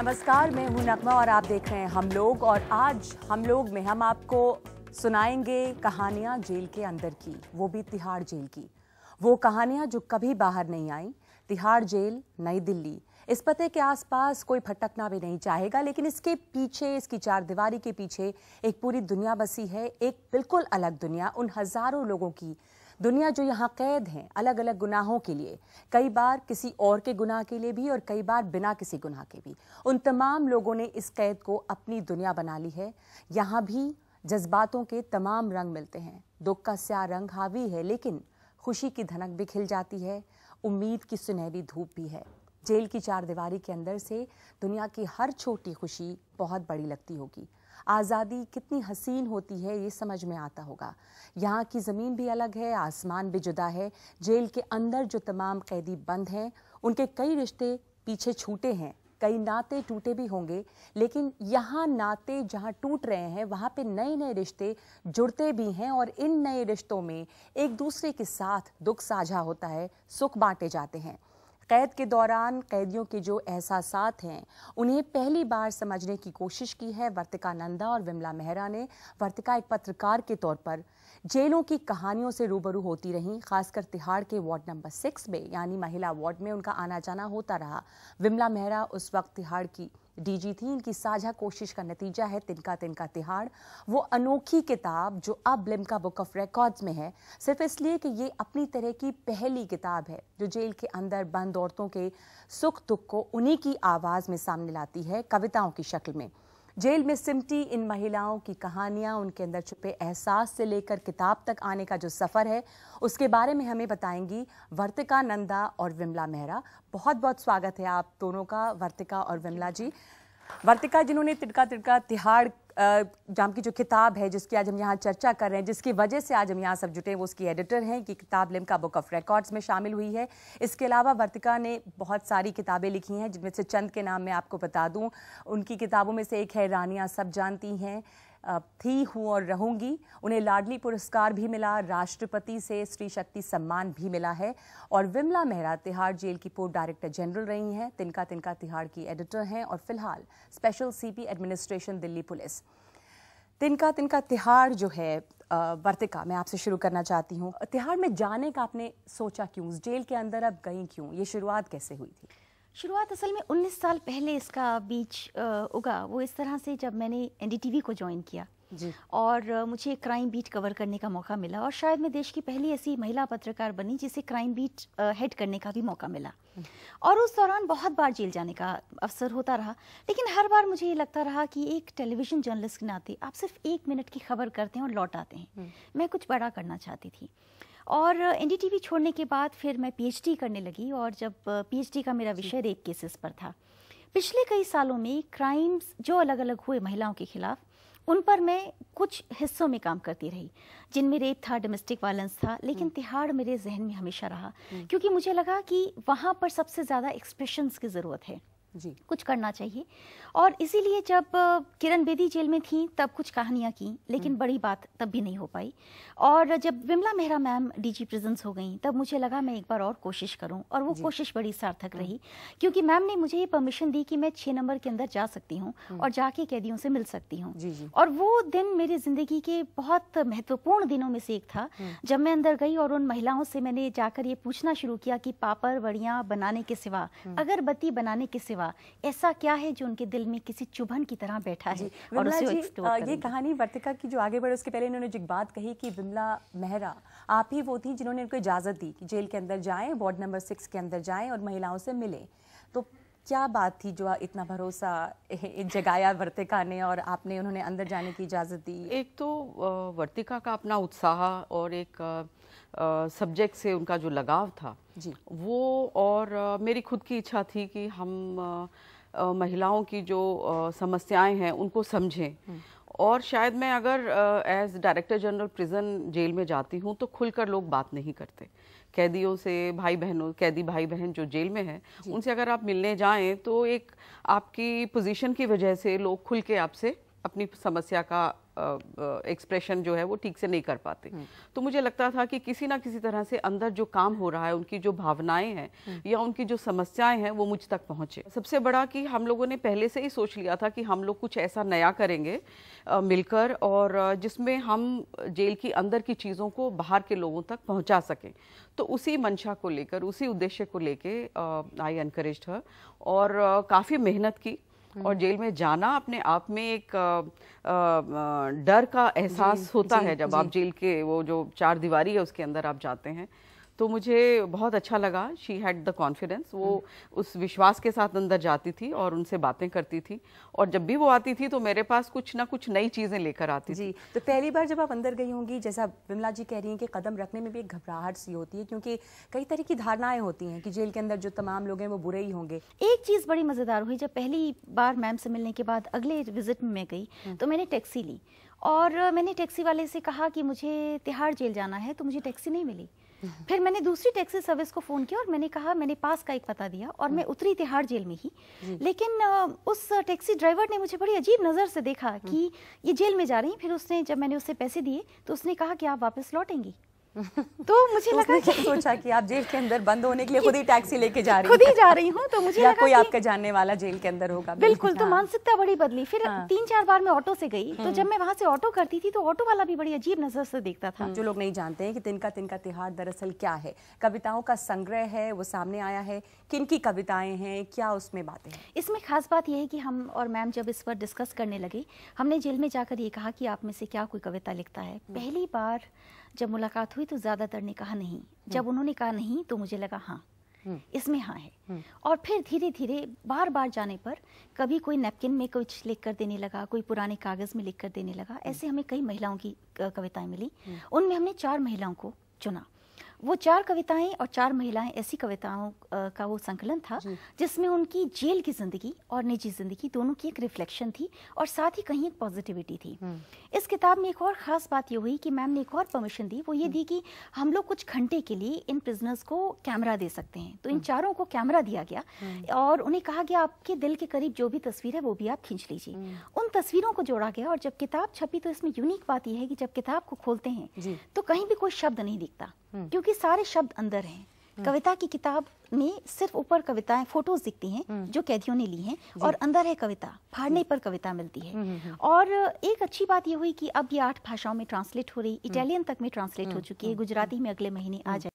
नमस्कार, मैं हूं नगमा और आप देख रहे हैं हम लोग। और आज हम लोग में हम आपको सुनाएंगे कहानियां जेल के अंदर की, वो भी तिहाड़ जेल की। वो कहानियां जो कभी बाहर नहीं आई। तिहाड़ जेल, नई दिल्ली। इस पते के आसपास कोई भटकना भी नहीं चाहेगा, लेकिन इसके पीछे, इसकी चारदीवारी के पीछे एक पूरी दुनिया बसी है, एक बिल्कुल अलग दुनिया। उन हजारों लोगों की दुनिया जो यहाँ कैद हैं अलग अलग गुनाहों के लिए, कई बार किसी और के गुनाह के लिए भी और कई बार बिना किसी गुनाह के भी। उन तमाम लोगों ने इस कैद को अपनी दुनिया बना ली है। यहाँ भी जज्बातों के तमाम रंग मिलते हैं। दुख का स्या रंग हावी है, लेकिन खुशी की धनक भी खिल जाती है, उम्मीद की सुनहरी धूप भी है। जेल की चारदीवारी के अंदर से दुनिया की हर छोटी खुशी बहुत बड़ी लगती होगी। आज़ादी कितनी हसीन होती है ये समझ में आता होगा। यहाँ की ज़मीन भी अलग है, आसमान भी जुदा है। जेल के अंदर जो तमाम कैदी बंद हैं, उनके कई रिश्ते पीछे छूटे हैं, कई नाते टूटे भी होंगे, लेकिन यहाँ नाते जहाँ टूट रहे हैं वहाँ पे नए नए रिश्ते जुड़ते भी हैं। और इन नए रिश्तों में एक दूसरे के साथ दुख साझा होता है, सुख बांटे जाते हैं। कैद के दौरान कैदियों के जो एहसासात हैं, उन्हें पहली बार समझने की कोशिश की है वर्तिका नंदा और विमला मेहरा ने। वर्तिका एक पत्रकार के तौर पर जेलों की कहानियों से रूबरू होती रहीं, खासकर तिहाड़ के वार्ड नंबर 6 में, यानी महिला वार्ड में उनका आना जाना होता रहा। विमला मेहरा उस वक्त तिहाड़ की डीजी थी। इनकी साझा कोशिश का नतीजा है तिनका तिनका तिहाड़, वो अनोखी किताब जो अब लिम्का बुक ऑफ रिकॉर्ड्स में है, सिर्फ इसलिए कि ये अपनी तरह की पहली किताब है जो जेल के अंदर बंद औरतों के सुख दुख को उन्हीं की आवाज़ में सामने लाती है, कविताओं की शक्ल में। जेल में सिमटी इन महिलाओं की कहानियां, उनके अंदर छुपे एहसास से लेकर किताब तक आने का जो सफ़र है, उसके बारे में हमें बताएंगी वर्तिका नंदा और विमला मेहरा। बहुत बहुत स्वागत है आप दोनों का, वर्तिका और विमला जी। वर्तिका, जिन्होंने तिनका तिनका तिहाड़ जाम की जो किताब है, जिसकी आज हम यहाँ चर्चा कर रहे हैं, जिसकी वजह से आज हम यहाँ सब जुटे, वो उसकी एडिटर हैं। कि किताब लिम्का बुक ऑफ रिकॉर्ड्स में शामिल हुई है। इसके अलावा वर्तिका ने बहुत सारी किताबें लिखी हैं, जिनमें से चंद के नाम मैं आपको बता दूं। उनकी किताबों में से एक है रानियां सब जानती हैं, थी, हूँ और रहूंगी। उन्हें लाडली पुरस्कार भी मिला, राष्ट्रपति से स्त्री शक्ति सम्मान भी मिला है। और विमला मेहरा तिहाड़ जेल की पूर्व डायरेक्टर जनरल रही हैं, तिनका तिनका तिहाड़ की एडिटर हैं और फिलहाल special CP administration Delhi police. तिनका तिनका तिहाड़ जो है, वर्तिका, मैं आपसे शुरू करना चाहती हूँ। तिहाड़ में जाने का आपने सोचा क्यों? जेल के अंदर अब गई क्यों? ये शुरुआत कैसे हुई थी? शुरुआत असल में 19 साल पहले इसका बीज उगा। वो इस तरह से जब मैंने एनडीटीवी को ज्वाइन किया जी, और मुझे क्राइम बीट कवर करने का मौका मिला, और शायद मैं देश की पहली ऐसी महिला पत्रकार बनी जिसे क्राइम बीट हेड करने का भी मौका मिला। और उस दौरान बहुत बार जेल जाने का अवसर होता रहा, लेकिन हर बार मुझे ये लगता रहा कि एक टेलीविज़न जर्नलिस्ट के नाते आप सिर्फ 1 मिनट की खबर करते हैं और लौट आते हैं। मैं कुछ बड़ा करना चाहती थी। और एनडीटीवी छोड़ने के बाद फिर मैं पीएचडी करने लगी, और जब पीएचडी का मेरा विषय रेप केसेस पर था। पिछले कई सालों में क्राइम्स जो अलग अलग हुए महिलाओं के खिलाफ, उन पर मैं कुछ हिस्सों में काम करती रही, जिनमें रेप था, डोमेस्टिक वायलेंस था, लेकिन तिहाड़ मेरे जहन में हमेशा रहा, क्योंकि मुझे लगा कि वहाँ पर सबसे ज़्यादा एक्सप्रेशंस की ज़रूरत है जी, कुछ करना चाहिए। और इसीलिए जब किरण बेदी जेल में थी तब कुछ कहानियाँ की, लेकिन बड़ी बात तब भी नहीं हो पाई। और जब Vimla Mehra ma'am DG prisons हो गई, तब मुझे लगा मैं एक बार और कोशिश करूं, और वो कोशिश बड़ी सार्थक रही, क्योंकि मैम ने मुझे ये परमिशन दी कि मैं 6 नंबर के अंदर जा सकती हूँ और जाके कैदियों से मिल सकती हूँ। और वो दिन मेरी जिंदगी के बहुत महत्वपूर्ण दिनों में से एक था, जब मैं अंदर गई और उन महिलाओं से मैंने जाकर ये पूछना शुरू किया कि पापड़ बड़ियाँ बनाने के सिवा, अगरबत्ती बनाने के सिवा ऐसा क्या है जो उनके दिल में किसी चुभन की तरह बैठा है। और उसे ये कहानी वर्तिका की जो आगे बढ़े, उसके पहले इन्होंने जो बात कही कि विमला मेहरा आप ही वो थी जिन्होंने इनको इजाज़त दी कि जेल के अंदर जाएं, वार्ड नंबर 6 के अंदर जाएं और महिलाओं से मिलें। तो क्या बात थी जो इतना भरोसा जगाया वर्तिका ने और आपने उन्होंने अंदर जाने की इजाज़त दी? एक तो वर्तिका का अपना उत्साह और एक सब्जेक्ट से उनका जो लगाव था जी, वो, और मेरी खुद की इच्छा थी कि हम महिलाओं की जो समस्याएं हैं उनको समझें। और शायद मैं अगर as director general prison jail में जाती हूँ तो खुलकर लोग बात नहीं करते कैदियों से। भाई बहनों, कैदी भाई बहन जो जेल में हैं, उनसे अगर आप मिलने जाएं तो एक आपकी पोजीशन की वजह से लोग खुल के आपसे अपनी समस्या का एक्सप्रेशन जो है वो ठीक से नहीं कर पाते। तो मुझे लगता था कि किसी ना किसी तरह से अंदर जो काम हो रहा है, उनकी जो भावनाएं हैं या उनकी जो समस्याएं हैं वो मुझ तक पहुंचे। सबसे बड़ा कि हम लोगों ने पहले से ही सोच लिया था कि हम लोग कुछ ऐसा नया करेंगे मिलकर, और जिसमें हम जेल की अंदर की चीज़ों को बाहर के लोगों तक पहुंचा सकें। तो उसी मंशा को लेकर, उसी उद्देश्य को लेके आई एनकरेज्ड हर, और काफ़ी मेहनत की। और जेल में जाना अपने आप में एक डर का एहसास होता है जब आप जेल के वो जो 4 दीवारी है उसके अंदर आप जाते हैं। तो मुझे बहुत अच्छा लगा। शी हैड द कॉन्फिडेंस, वो उस विश्वास के साथ अंदर जाती थी और उनसे बातें करती थी, और जब भी वो आती थी तो मेरे पास कुछ ना कुछ नई चीज़ें लेकर आती थी। तो पहली बार जब आप अंदर गई होंगी, जैसा विमला जी कह रही हैं कि कदम रखने में भी एक घबराहट सी होती है, क्योंकि कई तरह की धारणाएं होती हैं कि जेल के अंदर जो तमाम लोग हैं वो बुरे ही होंगे। एक चीज़ बड़ी मज़ेदार हुई, जब पहली बार मैम से मिलने के बाद अगले विजिट में मैं गई तो मैंने टैक्सी ली, और मैंने टैक्सी वाले से कहा कि मुझे तिहाड़ जेल जाना है, तो मुझे टैक्सी नहीं मिली। फिर मैंने दूसरी टैक्सी सर्विस को फ़ोन किया और मैंने कहा, मैंने पास का एक पता दिया और मैं उतरी तिहाड़ जेल में ही। लेकिन उस टैक्सी ड्राइवर ने मुझे बड़ी अजीब नज़र से देखा कि ये जेल में जा रही। फिर उसने, जब मैंने उससे पैसे दिए तो उसने कहा कि आप वापस लौटेंगी। तो मुझे लगा कि सोचा कि आप जेल के अंदर बंद होने के लिए खुद ही टैक्सी लेके जा रही खुद ही जा रही हूँ, तो मुझे या लगा कोई कि आपका जानने वाला जेल के अंदर होगा। बिल्कुल। तो मानसिकता बड़ी बदली। फिर 3-4 बार मैं ऑटो से गई, तो जब मैं वहां से ऑटो करती थी तो ऑटो वाला भी बड़ी अजीब नजर से देखता था। जो लोग नहीं जानते हैं कि तिनका तिनका तिहाड़ दरअसल क्या है, कविताओं का संग्रह है, वो सामने आया है। किन की कविताएं हैं, क्या उसमें बातें हैं? इसमें खास बात यह है कि हम और मैम जब इस पर डिस्कस करने लगे, हमने जेल में जाकर ये कहा कि आप में से क्या कोई कविता लिखता है। पहली बार जब मुलाकात हुई तो ज़्यादातर ने कहा नहीं। जब उन्होंने कहा नहीं तो मुझे लगा हाँ, इसमें हाँ है। और फिर धीरे धीरे बार बार जाने पर कभी कोई नैपकिन में कुछ लिख कर देने लगा, कोई पुराने कागज़ में लिख कर देने लगा। ऐसे हमें कई महिलाओं की कविताएं मिली। उनमें हमने 4 महिलाओं को चुना। वो 4 कविताएं और 4 महिलाएं ऐसी कविताओं का वो संकलन था जिसमें उनकी जेल की ज़िंदगी और निजी ज़िंदगी दोनों की एक रिफ्लेक्शन थी, और साथ ही कहीं एक पॉजिटिविटी थी। इस किताब में एक और ख़ास बात ये हुई कि मैम ने एक और परमिशन दी। वो ये दी कि हम लोग कुछ घंटे के लिए इन प्रिजनर्स को कैमरा दे सकते हैं। तो इन 4 को कैमरा दिया गया और उन्हें कहा गया आपके दिल के करीब जो भी तस्वीर है वो भी आप खींच लीजिए। उन तस्वीरों को जोड़ा गया, और जब किताब छपी तो इसमें यूनिक बात यह है कि जब किताब को खोलते हैं तो कहीं भी कोई शब्द नहीं दिखता, क्योंकि सारे शब्द अंदर हैं। कविता की किताब में सिर्फ ऊपर कविताएं, फोटोज दिखती हैं जो कैदियों ने ली हैं, और अंदर है कविता। फाड़ने पर कविता मिलती है। और एक अच्छी बात ये हुई कि अब ये 8 भाषाओं में ट्रांसलेट हो रही, इटालियन तक में ट्रांसलेट हो चुकी है, गुजराती में अगले महीने आ जाए।